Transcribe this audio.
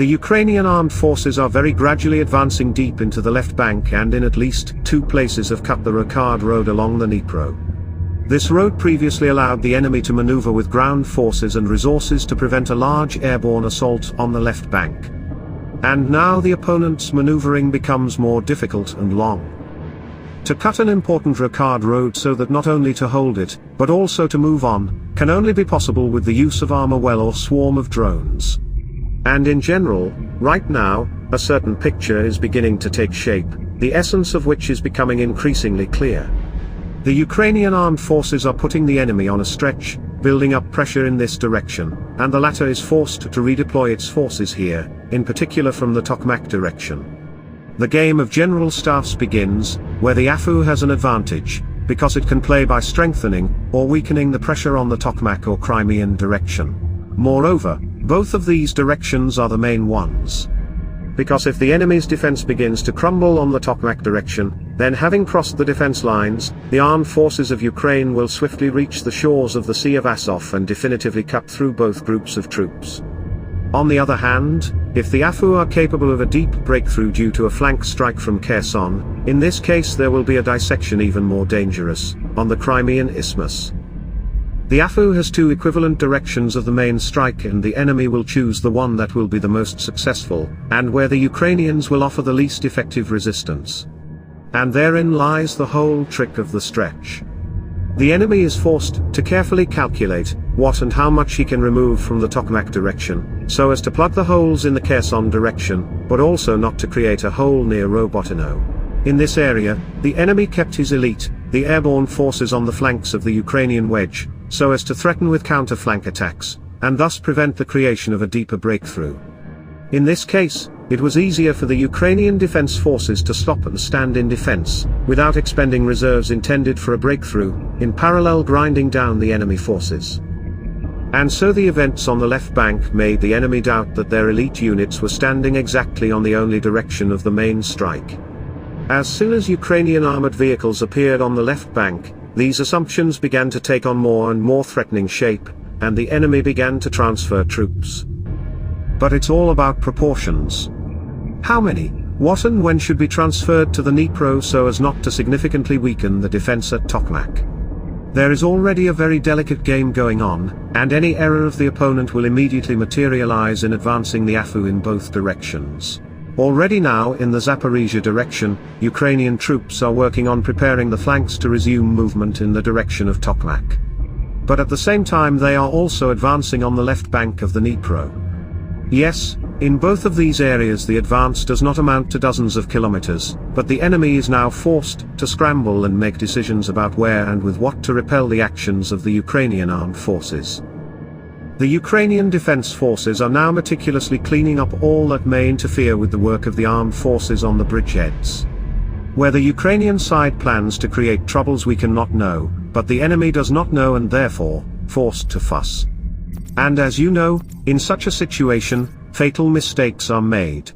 The Ukrainian armed forces are very gradually advancing deep into the left bank, and in at least 2 places have cut the rocade road along the Dnipro. This road previously allowed the enemy to maneuver with ground forces and resources to prevent a large airborne assault on the left bank. And now the opponent's maneuvering becomes more difficult and long. To cut an important rocade road so that not only to hold it, but also to move on, can only be possible with the use of armor well or swarm of drones. And in general, right now, a certain picture is beginning to take shape, the essence of which is becoming increasingly clear. The Ukrainian armed forces are putting the enemy on a stretch, building up pressure in this direction, and the latter is forced to redeploy its forces here, in particular from the Tokmak direction. The game of general staffs begins, where the AFU has an advantage, because it can play by strengthening, or weakening the pressure on the Tokmak or Crimean direction. Moreover, both of these directions are the main ones. Because if the enemy's defense begins to crumble on the Tokmak direction, then having crossed the defense lines, the armed forces of Ukraine will swiftly reach the shores of the Sea of Azov and definitively cut through both groups of troops. On the other hand, if the AFU are capable of a deep breakthrough due to a flank strike from Kherson, in this case there will be a dissection even more dangerous, on the Crimean Isthmus. The AFU has 2 equivalent directions of the main strike, and the enemy will choose the one that will be the most successful, and where the Ukrainians will offer the least effective resistance. And therein lies the whole trick of the stretch. The enemy is forced to carefully calculate what and how much he can remove from the Tokmak direction, so as to plug the holes in the Kherson direction, but also not to create a hole near Robotino. In this area, the enemy kept his elite, the airborne forces on the flanks of the Ukrainian wedge, so as to threaten with counter-flank attacks, and thus prevent the creation of a deeper breakthrough. In this case, it was easier for the Ukrainian defense forces to stop and stand in defense, without expending reserves intended for a breakthrough, in parallel grinding down the enemy forces. And so the events on the left bank made the enemy doubt that their elite units were standing exactly on the only direction of the main strike. As soon as Ukrainian armored vehicles appeared on the left bank, these assumptions began to take on more and more threatening shape, and the enemy began to transfer troops. But it's all about proportions. How many, what and when should be transferred to the Dnipro so as not to significantly weaken the defense at Tokmak? There is already a very delicate game going on, and any error of the opponent will immediately materialize in advancing the AFU in both directions. Already now in the Zaporizhia direction, Ukrainian troops are working on preparing the flanks to resume movement in the direction of Tokmak. But at the same time they are also advancing on the left bank of the Dnipro. Yes, in both of these areas the advance does not amount to dozens of kilometers, but the enemy is now forced to scramble and make decisions about where and with what to repel the actions of the Ukrainian armed forces. The Ukrainian defense forces are now meticulously cleaning up all that may interfere with the work of the armed forces on the bridgeheads. Where the Ukrainian side plans to create troubles we cannot know, but the enemy does not know and therefore, forced to fuss. And as you know, in such a situation, fatal mistakes are made.